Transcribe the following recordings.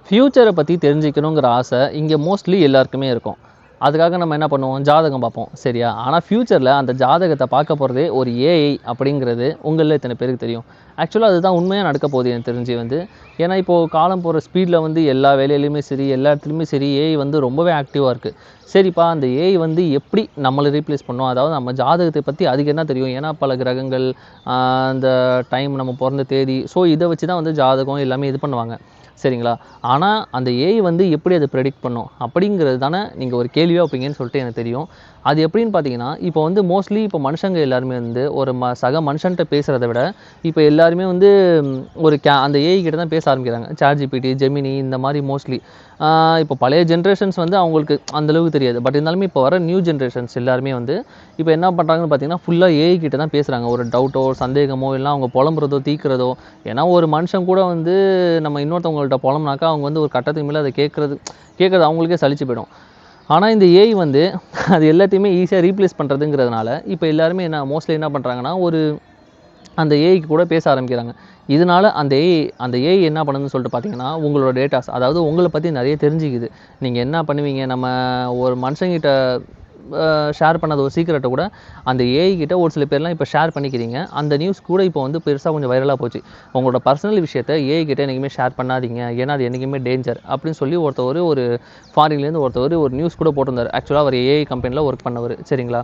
ஃப்யூச்சரை பற்றி தெரிஞ்சுக்கணுங்கிற ஆசை இங்கே மோஸ்ட்லி எல்லாருக்குமே இருக்கும். அதுக்காக நம்ம என்ன பண்ணுவோம், ஜாதகம் பார்ப்போம், சரியா? ஆனால் ஃப்யூச்சரில் அந்த ஜாதகத்தை பார்க்க போகிறதே ஒரு ஏஐ அப்படிங்கிறது உங்களில் இத்தனை பேருக்கு தெரியும். ஆக்சுவலாக அதுதான் உண்மையாக நடக்க போகுது எனக்கு தெரிஞ்சு ஏன்னா இப்போது காலம் போகிற ஸ்பீடில் எல்லா வேலையிலையுமே சரி, எல்லா இடத்துலையுமே சரி, ஏஐ ரொம்பவே ஆக்டிவாக இருக்குது. சரிப்பா, அந்த ஏஐ எப்படி நம்மளை ரீப்ளேஸ் பண்ணோம், அதாவது நம்ம ஜாதகத்தை பற்றி அதுக்கு என்ன தெரியும்? ஏன்னா பல கிரகங்கள், அந்த டைம், நம்ம பிறந்த தேதி, ஸோ இதை வச்சு தான் ஜாதகம் எல்லாமே இது பண்ணுவாங்க, சரிங்களா? ஆனால் அந்த ஏஐ எப்படி அதை ப்ரெடிக்ட் பண்ணும் அப்படிங்கிறது தானே நீங்கள் ஒரு கேள்வியாக வைப்பீங்கன்னு சொல்லிட்டு எனக்கு தெரியும். அது எப்படின்னு பார்த்தீங்கன்னா, இப்போ மோஸ்ட்லி இப்போ மனுஷங்க எல்லாருமே ஒரு சக மனுஷன்கிட்ட பேசுகிறத விட இப்போ எல்லாருமே ஒரு அந்த ஏஐ கிட்ட தான் பேச ஆரம்பிக்கிறாங்க. சாட்ஜிபிடி, ஜெமினி, இந்த மாதிரி மோஸ்ட்லி இப்போ பழைய ஜென்ரேஷன்ஸ் அவங்களுக்கு அந்தளவுக்கு தெரியாது. பட் இருந்தாலுமே இப்போ வர நியூ ஜென்ரேஷன்ஸ் எல்லாருமே இப்போ என்ன பண்ணுறாங்கன்னு பார்த்தீங்கன்னா, ஃபுல்லாக ஏஐ கிட்ட தான் பேசுகிறாங்க. ஒரு டவுட்டோ, சந்தேகமோ, இல்லை அவங்க புலம்புறதோ, தீக்கிறதோ. ஏன்னா ஒரு மனுஷன் கூட நம்ம இன்னொருத்தவங்கள்ட்ட புலம்புனாக்கா அவங்க ஒரு கட்டத்துக்கு மேலே அதை கேட்குறது அவங்களுக்கே சலிச்சு போயிடும். ஆனால் இந்த ஏஐ அது எல்லாத்தையுமே ஈஸியாக ரீப்ளேஸ் பண்ணுறதுங்கிறதுனால இப்போ எல்லாருமே மோஸ்ட்லி என்ன பண்ணுறாங்கன்னா, அந்த ஏஐக்கு கூட பேச ஆரம்பிக்கிறாங்க. இதனால் அந்த ஏஐ என்ன பண்ணுதுன்னு சொல்லிட்டு பார்த்தீங்கன்னா, உங்களோட டேட்டாஸ், அதாவது உங்களை பற்றி நிறைய தெரிஞ்சுக்குது. நீங்கள் என்ன பண்ணுவீங்க, நம்ம ஒரு மனுஷங்கிட்ட ஷேர் பண்ணாத ஒரு சீக்கிரட்டை கூட அந்த ஏஐ கிட்ட ஒரு சில பேர்லாம் இப்போ ஷேர் பண்ணிக்கிறீங்க. அந்த நியூஸ் கூட இப்போ பெருசாக கொஞ்சம் வைரலாக போச்சு. உங்களோட பர்சனல் விஷயத்தை ஏஐ கிட்ட என்றைக்குமே ஷேர் பண்ணாதீங்க, ஏன்னா அது என்றைக்குமே டேஞ்சர் அப்படின்னு சொல்லி ஒரு ஃபாரின்லேருந்து ஒரு நியூஸ் கூட போட்டிருந்தார். ஆக்சுவலாக அவர் ஏஐ கம்பெனியில் ஒர்க் பண்ணவர், சரிங்களா?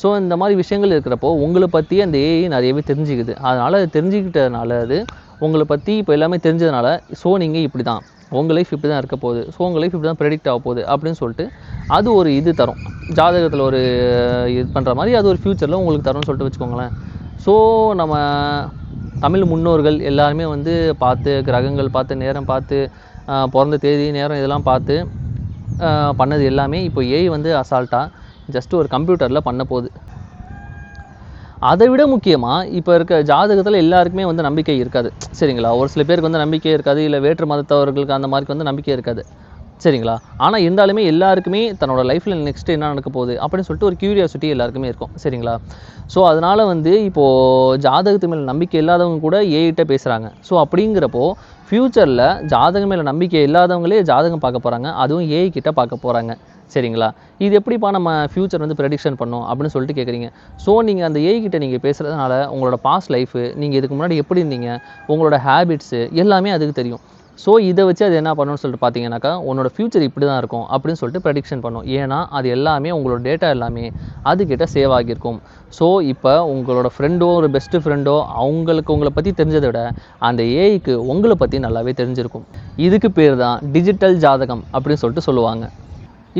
ஸோ இந்த மாதிரி விஷயங்கள் இருக்கிறப்போ உங்களை பற்றி அந்த ஏஐ நிறையவே தெரிஞ்சுக்குது. அதனால் அது தெரிஞ்சுக்கிட்டதுனால உங்களை பற்றி இப்போ எல்லாமே தெரிஞ்சதுனால, ஸோ நீங்கள் இப்படி தான், உங்கள் லைஃப் இப்படி தான் இருக்க போகுது, ஸோ உங்கள் லைஃப் இப்படி தான் ப்ரெடிக்ட் ஆக போகுது அப்படின்னு சொல்லிட்டு அது ஒரு இது தரும். ஜாதகத்தில் ஒரு இது பண்ணுற மாதிரி அது ஒரு ஃப்யூச்சரில் உங்களுக்கு தரும்னு சொல்லிட்டு வச்சுக்கோங்களேன். ஸோ நம்ம தமிழ் முன்னோர்கள் எல்லாருமே பார்த்து, கிரகங்கள் பார்த்து, நேரம் பார்த்து, பிறந்த தேதி, நேரம் இதெல்லாம் பார்த்து பண்ணது எல்லாமே இப்போ ஏஐ அசால்ட்டாக ஜஸ்ட் ஒரு கம்ப்யூட்டரில் பண்ண போகுது. அதை விட முக்கியமாக இப்போ இருக்க ஜாதகத்தில் எல்லாருக்குமே நம்பிக்கை இருக்காது, சரிங்களா? ஒரு சில பேருக்கு நம்பிக்கை இருக்காது, இல்லை வேற்று மதத்தவர்களுக்கு அந்த மாதிரி நம்பிக்கை இருக்காது, சரிங்களா? ஆனால் இருந்தாலுமே எல்லாருக்குமே தன்னோட லைஃப்பில் நெக்ஸ்ட் என்ன நடக்க போகுது அப்படின்னு சொல்லிட்டு ஒரு க்யூரியாசிட்டி எல்லாருக்குமே இருக்கும், சரிங்களா? ஸோ அதனால் இப்போது ஜாதகத்து மேலே நம்பிக்கை இல்லாதவங்க கூட ஏஐட்ட பேசுகிறாங்க. ஸோ அப்படிங்கிறப்போ ஃப்யூச்சரில் ஜாதகம் மேலே நம்பிக்கை இல்லாதவங்களே ஜாதகம் பார்க்க போகிறாங்க, அதுவும் ஏஐ கிட்ட பார்க்க போகிறாங்க, சரிங்களா? இது எப்படிப்பா நம்ம ஃப்யூச்சர் ப்ரெடிக்ஷன் பண்ணோம் அப்படின்னு சொல்லிட்டு கேட்குறீங்க. ஸோ நீங்கள் அந்த ஏஐ கிட்ட நீங்கள் பேசுகிறதுனால உங்களோட பாஸ்ட் லைஃபு, நீங்கள் இதுக்கு முன்னாடி எப்படி இருந்தீங்க, உங்களோட ஹேபிட்ஸு எல்லாமே அதுக்கு தெரியும். ஸோ இதை வச்சு அது என்ன பண்ணணும்னு சொல்லிட்டு பார்த்தீங்கன்னாக்கா, உன்னோட ஃப்யூச்சர் இப்படி தான் இருக்கும் அப்படின்னு சொல்லிட்டு ப்ரெடிக்ஷன் பண்ணும். ஏன்னா அது எல்லாமே உங்களோட டேட்டா எல்லாமே அதுக்கிட்ட சேவ் ஆகியிருக்கும். ஸோ இப்போ உங்களோட ஃப்ரெண்டோ, ஒரு பெஸ்ட்டு ஃப்ரெண்டோ, அவங்களுக்கு உங்களை பற்றி தெரிஞ்சதை விட அந்த ஏஐக்கு உங்களை பற்றி நல்லாவே தெரிஞ்சிருக்கும். இதுக்கு பேர் தான் டிஜிட்டல் ஜாதகம் அப்படின்னு சொல்லிட்டு சொல்லுவாங்க.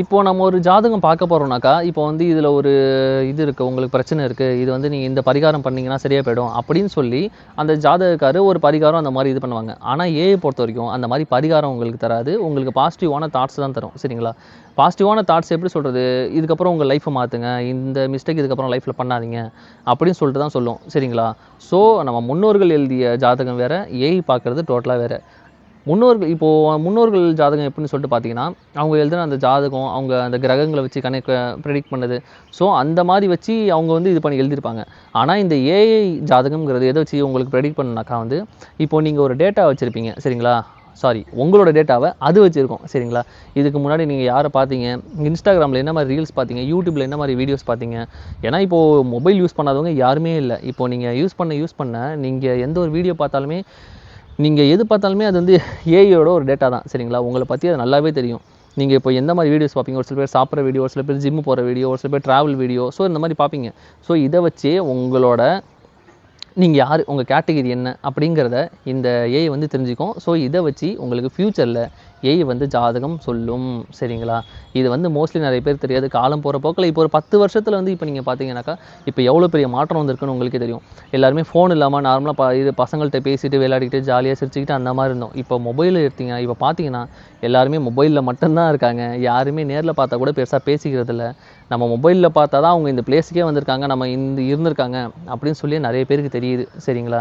இப்போது நம்ம ஒரு ஜாதகம் பார்க்க போகிறோம்னாக்கா, இப்போ இதில் ஒரு இது இருக்குது, உங்களுக்கு பிரச்சனை இருக்குது, இது நீங்கள் இந்த பரிகாரம் பண்ணிங்கன்னா சரியாக போயிடும் அப்படின்னு சொல்லி அந்த ஜாதகக்காரர் ஒரு பரிகாரம் அந்த மாதிரி இது பண்ணுவாங்க. ஆனால் ஏஐ பொறுத்த வரைக்கும் அந்த மாதிரி பரிகாரம் உங்களுக்கு தராது, உங்களுக்கு பாசிட்டிவான தாட்ஸ் தான் தரும், சரிங்களா? பாசிட்டிவான தாட்ஸ் எப்படி சொல்கிறது, இதுக்கப்புறம் உங்கள் லைஃப்பை மாற்றுங்க, இந்த மிஸ்டேக் இதுக்கப்புறம் லைஃப்பில் பண்ணாதீங்க அப்படின்னு சொல்லிட்டு தான் சொல்லும், சரிங்களா? ஸோ நம்ம முன்னோர்கள் எழுதிய ஜாதகம் வேறு, ஏஐ பார்க்குறது டோட்டலாக வேறு. முன்னோர்கள் ஜாதகம் எப்படின்னு சொல்லிட்டு பார்த்தீங்கன்னா, அவங்க எழுதுன அந்த ஜாதகம், அவங்க அந்த கிரகங்களை வச்சு ப்ரெடிக்ட் பண்ணது, ஸோ அந்த மாதிரி வச்சு அவங்க இது பண்ணி எழுதியிருப்பாங்க. ஆனால் இந்த ஏஐ ஜாதகம்ங்கிறது எதை வச்சு உங்களுக்கு ப்ரெடிக்ட் பண்ணுனாக்கா, இப்போது நீங்கள் ஒரு டேட்டா வச்சுருப்பீங்க, சரிங்களா? உங்களோட டேட்டாவை அது வச்சுருக்கோம், சரிங்களா? இதுக்கு முன்னாடி நீங்கள் யாரை பார்த்தீங்க, இன்ஸ்டாகிராமில் என்ன மாதிரி ரீல்ஸ் பார்த்தீங்க, யூடியூப்பில் என்ன மாதிரி வீடியோஸ் பார்த்தீங்க. ஏன்னா இப்போது மொபைல் யூஸ் பண்ணாதவங்க யாருமே இல்லை. இப்போது நீங்கள் யூஸ் பண்ண நீங்கள் எந்த ஒரு வீடியோ பார்த்தாலுமே, நீங்கள் எது பார்த்தாலுமே அது ஏஐயோட ஒரு டேட்டா தான், சரிங்களா? உங்களை பற்றி அது நல்லாவே தெரியும். நீங்கள் இப்போ எந்த மாதிரி வீடியோஸ் பார்ப்பீங்க, ஒரு சில பேர் சாப்பிட்ற வீடியோ, ஒரு சில பேர் ஜிம்மு போகிற வீடியோ, ஒரு சில பேர் ட்ராவல் வீடியோ, ஸோ இந்த மாதிரி பார்ப்பீங்க. ஸோ இதை வச்சே நீங்கள் யார், உங்கள் கேட்டகரி என்ன அப்படிங்கிறத இந்த ஏஐ தெரிஞ்சுக்கும். ஸோ இதை வச்சு உங்களுக்கு ஃப்யூச்சரில் ஏஐ ஜாதகம் சொல்லும், சரிங்களா? இது மோஸ்ட்லி நிறைய பேர் தெரியாது. காலம் போகிற போக்கில் இப்போ ஒரு 10 வருஷத்தில் இப்போ நீங்கள் பார்த்தீங்கன்னாக்கா, இப்போ எவ்வளோ பெரிய மாற்றம் வந்திருக்குன்னு உங்களுக்கே தெரியும். எல்லாருமே ஃபோன் இல்லாமல் நார்மலாக இது பசங்கள்கிட்ட பேசிட்டு, விளையாடிக்கிட்டு, ஜாலியாக சிரிச்சுக்கிட்டு அந்த மாதிரி இருந்தோம். இப்போ மொபைல் எடுத்தீங்க, இப்போ பார்த்தீங்கன்னா எல்லாருமே மொபைலில் மட்டும்தான் இருக்காங்க. யாருமே நேரில் பார்த்தா கூட பெருசாக பேசிக்கிறதில்ல. நம்ம மொபைலில் பார்த்தா தான் அவங்க இந்த பிளேஸுக்கே வந்திருக்காங்க, நம்ம இருந்திருக்காங்க அப்படின்னு சொல்லி நிறைய பேருக்கு தெரியுது, சரிங்களா?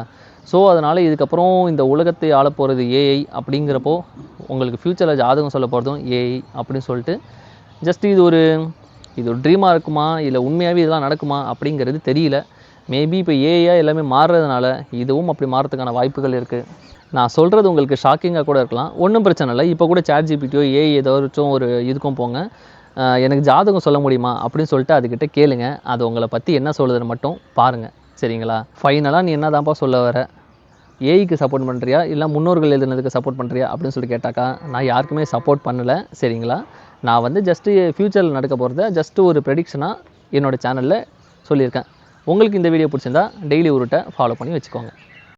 ஸோ அதனால் இதுக்கப்புறம் இந்த உலகத்தை ஆள போகிறது ஏஐ அப்படிங்கிறப்போ, உங்களுக்கு ஃப்யூச்சரில் ஜாதகம் சொல்ல போகிறதும் ஏஐ அப்படின்னு சொல்லிட்டு, ஜஸ்ட் இது ஒரு ட்ரீமாக இருக்குமா, இல்லை உண்மையாகவே இதெல்லாம் நடக்குமா அப்படிங்கிறது தெரியல. மேபி இப்போ ஏஐயாக எல்லாமே மாறுறதுனால இதுவும் அப்படி மாறதுக்கான வாய்ப்புகள் இருக்குது. நான் சொல்கிறது உங்களுக்கு ஷாக்கிங்காக கூட இருக்கலாம், ஒன்றும் பிரச்சனை இல்லை. இப்போ கூட ChatGPTயோ ஏஐ ஏதாச்சும் ஒரு இதுக்கும் போங்க, எனக்கு ஜாதகம் சொல்ல முடியுமா அப்படின்னு சொல்லிட்டு அதுக்கிட்ட கேளுங்க. அது உங்களை பற்றி என்ன சொல்லுதுன்னு மட்டும் பாருங்கள், சரிங்களா? ஃபைனலாக நீ என்ன தான்ப்பா சொல்ல வர, ஏஐக்கு சப்போர்ட் பண்ணுறியா இல்லை முன்னோர்கள் எழுதுனதுக்கு சப்போர்ட் பண்ணுறியா அப்படின்னு சொல்லி கேட்டாக்கா, நான் யாருக்குமே சப்போர்ட் பண்ணலை, சரிங்களா? நான் வந்து ஜஸ்ட்டு ஃப்யூச்சரில் நடக்க போகிறத ஜஸ்ட்டு ஒரு ப்ரெடிக்ஷனாக என்னோடய சேனலில் சொல்லியிருக்கேன். உங்களுக்கு இந்த வீடியோ பிடிச்சிருந்தா டெய்லி உருட்டை ஃபாலோ பண்ணி வச்சுக்கோங்க.